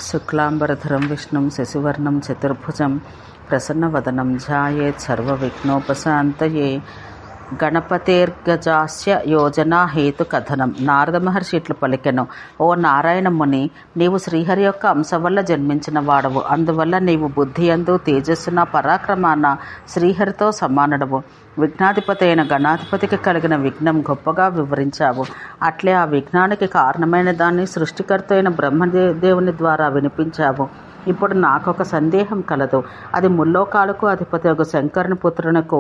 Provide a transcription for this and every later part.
శుక్లాంబరధరం విష్ణుం శశివర్ణం చతుర్భుజం ప్రసన్నవదనం ధ్యాయేత్ సర్వవిఘ్నోపశాంతయే. గణపతేర్గజాస్య యోజనా హేతు కథనం. నారద మహర్షి ఇట్లు పలికెను: ఓ నారాయణముని, నీవు శ్రీహరి యొక్క అంశ వల్ల జన్మించిన వాడవు. అందువల్ల నీవు బుద్ధియందు, తేజస్సున, పరాక్రమాన శ్రీహరితో సమానుడవు. విఘ్నాధిపతి అయిన గణాధిపతికి కలిగిన విఘ్నం గొప్పగా వివరించావు. అట్లే ఆ విఘ్నానికి కారణమైన దాన్ని సృష్టికర్త అయిన బ్రహ్మదేవుని ద్వారా వినిపించావు. ఇప్పుడు నాకొక సందేహం కలదు. అది ముల్లోకాలకు అధిపతి ఒక శంకరుని పుత్రునకు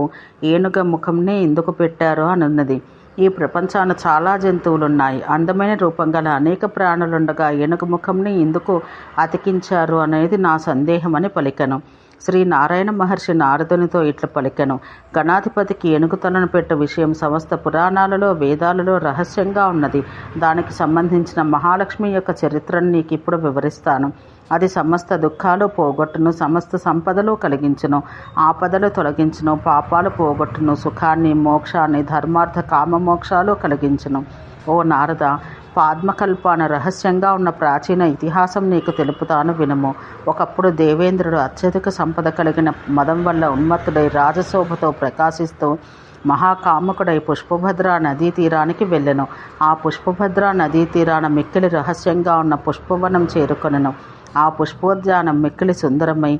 ఏనుగ ముఖంనే ఎందుకు పెట్టారో అనున్నది. ఈ ప్రపంచాన చాలా జంతువులున్నాయి. అందమైన రూపం గల అనేక ప్రాణులుండగా ఏనుగు ముఖంని ఎందుకు అతికించారు అనేది నా సందేహం అని పలికెను. శ్రీ నారాయణ మహర్షి నారదునితో ఇట్లా పలికెను: గణాధిపతికి ఏనుగు తలను పెట్టే విషయం సమస్త పురాణాలలో, వేదాలలో రహస్యంగా ఉన్నది. దానికి సంబంధించిన మహాలక్ష్మి యొక్క చరిత్రను నీకు ఇప్పుడు వివరిస్తాను. అది సమస్త దుఃఖాలు పోగొట్టును, సమస్త సంపదలు కలిగించును, ఆపదలు తొలగించును, పాపాలు పోగొట్టును, సుఖాన్ని, మోక్షాన్ని, ధర్మార్థ కామ మోక్షాలు కలిగించును. ఓ నారద, పాద్మకల్పాన రహస్యంగా ఉన్న ప్రాచీన ఇతిహాసం నీకు తెలుపుతాను, వినుము. ఒకప్పుడు దేవేంద్రుడు అత్యధిక సంపద కలిగిన మదం వల్ల ఉన్మత్తుడై రాజశోభతో ప్రకాశిస్తూ మహాకాముకుడై పుష్పభద్ర నదీ తీరానికి వెళ్ళెను. ఆ పుష్పభద్ర నదీ తీరాన మిక్కిలి రహస్యంగా ఉన్న పుష్పవనం చేరుకొనెను. ఆ పుష్పోద్యానం మిక్కిలి సుందరమై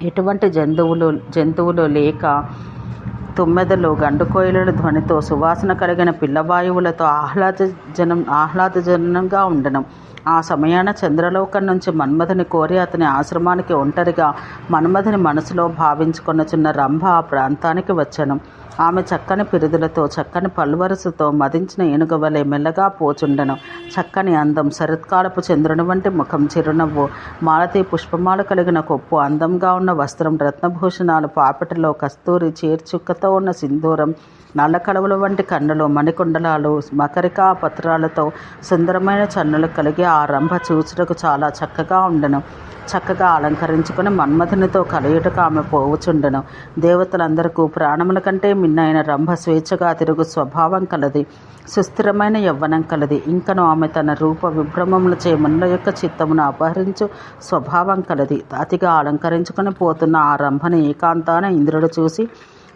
ఎటువంటి జంతువులు లేక తుమ్మెదలు, గండుకోయిల ధ్వనితో, సువాసన కలిగిన పిల్లవాయువులతో ఆహ్లాదజనంగా ఉండను. ఆ సమయాన చంద్రలోకం నుంచి మన్మథుని కోరి అతని ఆశ్రమానికి ఒంటరిగా మన్మథుని మనసులో భావించుకొనుచున్న రంభ ఆ ప్రాంతానికి వచ్చెను. ఆమె చక్కని పిరుదులతో, చక్కని పల్వరసుతో మదించిన ఏనుగ వలె మెల్లగా పోచుండెను. చక్కని అందం, శరత్కాలపు చంద్రుని వంటి ముఖం, చిరునవ్వు, మాలతీ పుష్పమాల కలిగిన కొప్పు, అందంగా ఉన్న వస్త్రం, రత్నభూషణాలు, పాపిటలో కస్తూరి, చేర్చుక్కతో ఉన్న సింధూరం, నల్ల కడవల వంటి కన్నులు, మణికుండలాలు, మకరికా పత్రాలతో సుందరమైన చన్నులు కలిగి ఆ రంభ చూచుటకు చాలా చక్కగా ఉండెను. చక్కగా అలంకరించుకుని మన్మథునితో కలయుటకు ఆమె పోవుచుండెను. దేవతలందరికీ ప్రాణముల కంటే మిన్నైన రంభ స్వేచ్ఛగా తిరుగు స్వభావం కలది, సుస్థిరమైన యవ్వనం కలది. ఇంకను ఆమె తన రూప విభ్రమములు చేముల యొక్క చిత్తమును అపహరించు స్వభావం కలది. అతిగా అలంకరించుకుని పోతున్న ఆ రంభని ఏకాంతాన ఇంద్రుడు చూసి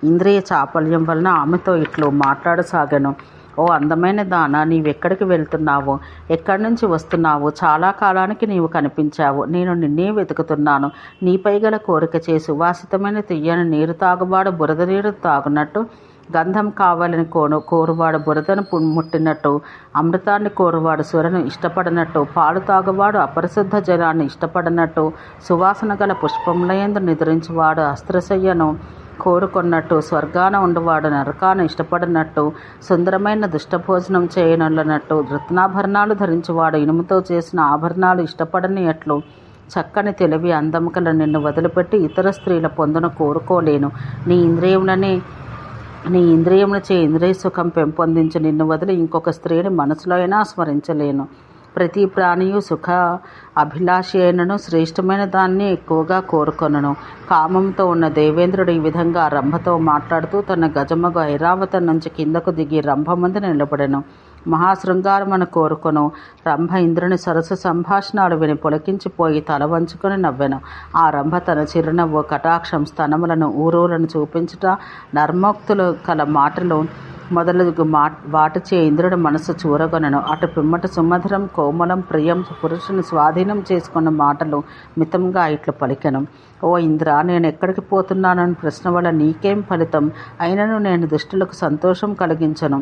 ఇంద్రియ చాపల్యం వలన ఆమెతో ఇట్లు మాట్లాడసాగాను: ఓ అందమైన దాన, నీవెక్కడికి వెళ్తున్నావు? ఎక్కడి నుంచి వస్తున్నావు? చాలా కాలానికి నీవు కనిపించావు. నేను నిన్నే వెతుకుతున్నాను. నీపై గల కోరిక చే సువాసితమైన తియ్యని నీరు తాగువాడు బురద నీరు తాగునట్టు, గంధం కావాలని కోరువాడు బురదను ముట్టినట్టు, అమృతాన్ని కోరువాడు సురను ఇష్టపడినట్టు, పాలు తాగువాడు అపరిశుద్ధ జలాన్ని ఇష్టపడినట్టు, సువాసన గల పుష్పములయందు నిద్రించువాడు అస్త్రశయ్యను కోరుకున్నట్టు, స్వర్గాన ఉండవాడు నరకాన్ని ఇష్టపడినట్టు, సుందరమైన దుష్టభోజనం చేయనున్నట్టు, రత్నాభరణాలు ధరించువాడు ఇనుముతో చేసిన ఆభరణాలు ఇష్టపడని ఎట్లు, చక్కని తెలివి అందము కల నిన్ను వదిలిపెట్టి ఇతర స్త్రీల పొందును కోరుకోలేను. నీ ఇంద్రియములచే ఇంద్రియ సుఖం పెంపొందించి నిన్ను వదిలి ఇంకొక స్త్రీని మనసులో అయినా స్మరించలేను. ప్రతి ప్రాణియు సుఖ అభిలాషి అయినను శ్రేష్టమైన దాన్ని ఎక్కువగా కోరుకొనను. కామంతో ఉన్న దేవేంద్రుడు ఈ విధంగా రంభతో మాట్లాడుతూ తన గజమగు ఐరావతం నుంచి కిందకు దిగి రంభ ముందు నిలబడెను. మహాశృంగారమను కోరుకొను రంభ ఇంద్రుని సరస్సు సంభాషణలు విని పొలకించిపోయి తల వంచుకొని నవ్వెను. ఆ రంభ తన చిరునవ్వు, కటాక్షం, స్తనములను, ఊరులను చూపించుట, నర్మోక్తులు కల మాటలు మొదలగు వాటిచే ఇంద్రుడి మనసు చూరగొనను. అటు పిమ్మట సుమధురం, కోమలం, ప్రియం, పురుషుని స్వాధీనం చేసుకున్న మాటలు మితంగా ఇట్లు పలికెను: ఓ ఇంద్ర, నేను ఎక్కడికి పోతున్నానని ప్రశ్న వల్ల నీకేం ఫలితం? అయినను నేను దుష్టులకు సంతోషం కలిగించను,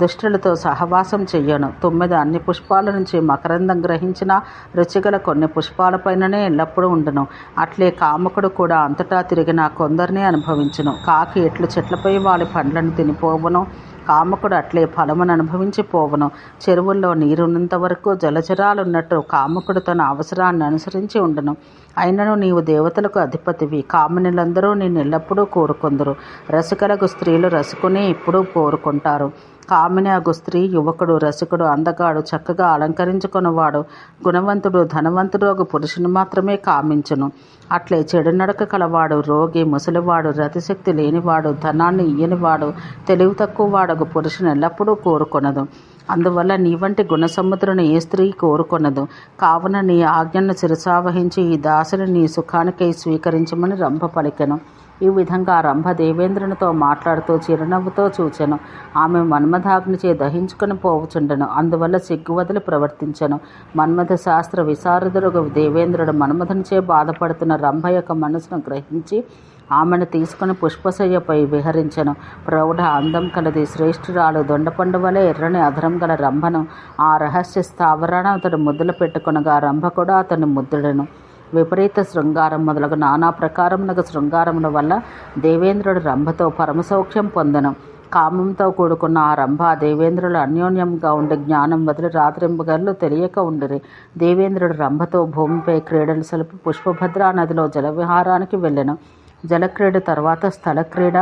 దుష్టులతో సహవాసం చెయ్యను. 9 అన్ని పుష్పాల నుంచి మకరందం గ్రహించిన రుచిగల కొన్ని పుష్పాలపైననే ఎల్లప్పుడూ ఉండును. అట్లే కాముకుడు కూడా అంతటా తిరిగిన కొందరిని అనుభవించును. కాకి ఎట్లు చెట్లపై వాళ్ళ పండ్లను తినిపోవును, కాముకుడు అట్లే ఫలమును అనుభవించి పోవును. చెరువుల్లో నీరున్నంత వరకు జలచరాలున్నట్టు కాముకుడు తన అవసరాన్ని అనుసరించి ఉండును. అయినను నీవు దేవతలకు అధిపతివి. కామినులందరూ నేను ఎల్లప్పుడూ కోరుకొందురు. రసికలకు స్త్రీలు రసికునే ఎప్పుడూ కోరుకుంటారు. కామిని అగు స్త్రీ యువకుడు, రసికుడు, అందగాడు, చక్కగా అలంకరించుకున్నవాడు, గుణవంతుడు, ధనవంతుడు అగు పురుషుని మాత్రమే కామించును. అట్లే చెడు నడక కలవాడు, రోగి, ముసలివాడు, రతిశక్తి లేనివాడు, ధనాన్ని ఇయ్యనివాడు, తెలివి తక్కువ వాడగు పురుషుని ఎల్లప్పుడూ కోరుకొనదు. అందువల్ల నీ వంటి గుణసముద్రుని ఏ స్త్రీ కోరుకొనదు. కావున నీ ఆజ్ఞను శిరసావహించి ఈ దాసుని నీ సుఖానికై స్వీకరించమని రంభ పలికెను. ఈ విధంగా రంభ దేవేంద్రునితో మాట్లాడుతూ చిరునవ్వుతో చూచెను. ఆమె మన్మథాగ్నిచే దహించుకొని పోవుచుండెను. అందువల్ల సిగ్గు వదిలి ప్రవర్తించెను. మన్మథ శాస్త్ర విశారదుడు దేవేంద్రుడు మన్మథునిచే బాధపడుతున్న రంభ యొక్క మనసును గ్రహించి ఆమెను తీసుకుని పుష్పశయ్యపై విహరించెను. ప్రౌఢ అందం కలది శ్రేష్ఠురాలు దొండపండు వలె ఎర్రని అధరం గల రంభను ఆ రహస్య స్థావరాన అతడు ముద్దులు పెట్టుకొనగా రంభ కూడా అతన్ని ముద్దుడెను. విపరీత శృంగారం మొదలగు నానా ప్రకారమునకు శృంగారముల వల్ల దేవేంద్రుడు రంభతో పరమసౌఖ్యం పొందెను. కామంతో కూడుకున్న ఆ రంభ దేవేంద్రులు అన్యోన్యంగా ఉండి జ్ఞానం వదిలి రాత్రింబగళ్ళు తెలియక ఉండిరి. దేవేంద్రుడు రంభతో భూమిపై క్రీడలు సలిపి పుష్పభద్రా నదిలో జలవిహారానికి వెళ్ళెను. జలక్రీడ తర్వాత స్థలక్రీడ,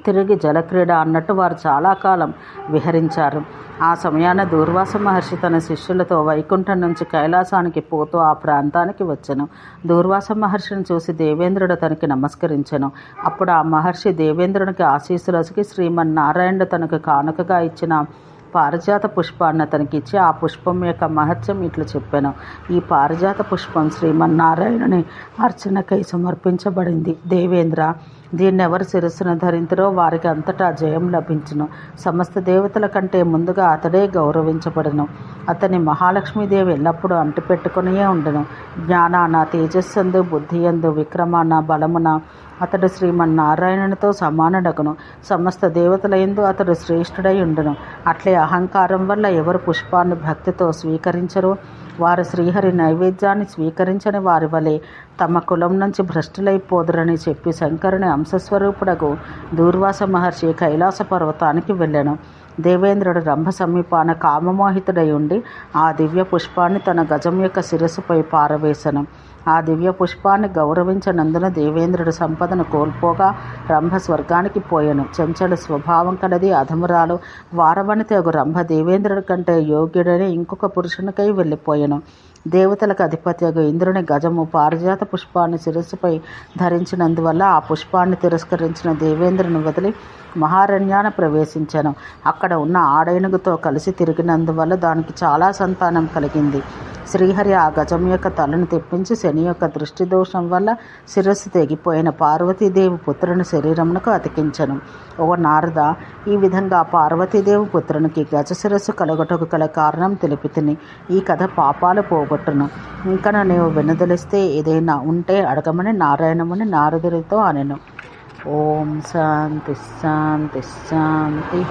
తిరిగి జలక్రీడ అన్నట్టు వారు చాలా కాలం విహరించారు. ఆ సమయాన దూర్వాస మహర్షి తన శిష్యులతో వైకుంఠం నుంచి కైలాసానికి పోతూ ఆ ప్రాంతానికి వచ్చెను. దూర్వాస మహర్షిని చూసి దేవేంద్రుడు తనకి నమస్కరించెను. అప్పుడు ఆ మహర్షి దేవేంద్రునికి ఆశీస్సులకి శ్రీమన్నారాయణుడు తనకు కానుకగా ఇచ్చిన పారిజాత పుష్పాన్ని అతనికిచ్చి ఆ పుష్పం యొక్క మహత్యం ఇట్లు చెప్పాను. ఈ పారిజాత పుష్పం శ్రీమన్నారాయణుని అర్చనకై సమర్పించబడింది. దేవేంద్ర, దీన్నెవరు శిరస్సును ధరించరో వారికి అంతటా జయం లభించును. సమస్త దేవతల కంటే ముందుగా అతడే గౌరవించబడును. అతని మహాలక్ష్మీదేవి ఎల్లప్పుడూ అంటిపెట్టుకునే ఉండను. జ్ఞానాన, తేజస్సందు, బుద్ధియందు, విక్రమాన, బలమున అతడు శ్రీమన్నారాయణునితో సమానుడగును. సమస్త దేవతల యందు అతడు శ్రేష్ఠుడై ఉండును. అట్లే అహంకారం వల్ల ఎవరు పుష్పాన్ని భక్తితో స్వీకరించరో వారు శ్రీహరి నైవేద్యాన్ని స్వీకరించని వారి వలె తమ కులం నుంచి భ్రష్టులైపోదురని చెప్పి శంకరుని అంశస్వరూపుడగు దూర్వాస మహర్షి కైలాస పర్వతానికి వెళ్ళెను. దేవేంద్రుడు రంభ సమీపాన కామమోహితుడై ఉండి ఆ దివ్య పుష్పాన్ని తన గజం యొక్క శిరస్సుపై పారవేశను. ఆ దివ్య పుష్పాన్ని గౌరవించనందున దేవేంద్రుడు సంపదను కోల్పోగా రంభ స్వర్గానికి పోయెను. చెంచల స్వభావం కలది అధమురాలు వారవనితగు రంభ దేవేంద్రుడి కంటే యోగ్యుడని ఇంకొక పురుషునికై వెళ్ళిపోయెను. దేవతలకు అధిపత్యగు ఇంద్రుని గజము పారిజాత పుష్పాన్ని శిరస్సుపై ధరించినందువల్ల ఆ పుష్పాన్ని తిరస్కరించిన దేవేంద్రుని వదిలి మహారణ్యాన ప్రవేశించెను. అక్కడ ఉన్న ఆడేనుగుతో కలిసి తిరిగినందువల్ల దానికి చాలా సంతానం కలిగింది. శ్రీహరి ఆ గజం యొక్క తలను తెప్పించి శని యొక్క దృష్టి దోషం వల్ల శిరస్సు తెగిపోయిన పార్వతీదేవి పుత్రుని శరీరమునకు అతికించను. ఓ నారద, ఈ విధంగా పార్వతీదేవి పుత్రునికి గజ శిరస్సు కలగటకు గల కారణం తెలిపితిని. ఈ కథ పాపాలు పోగొట్టును. ఇంకను నీవు వినదలిస్తే ఏదైనా ఉంటే అడగమని నారాయణముని నారదుడితో అనెను. ఓం శాంతి శాంతి శాంతి.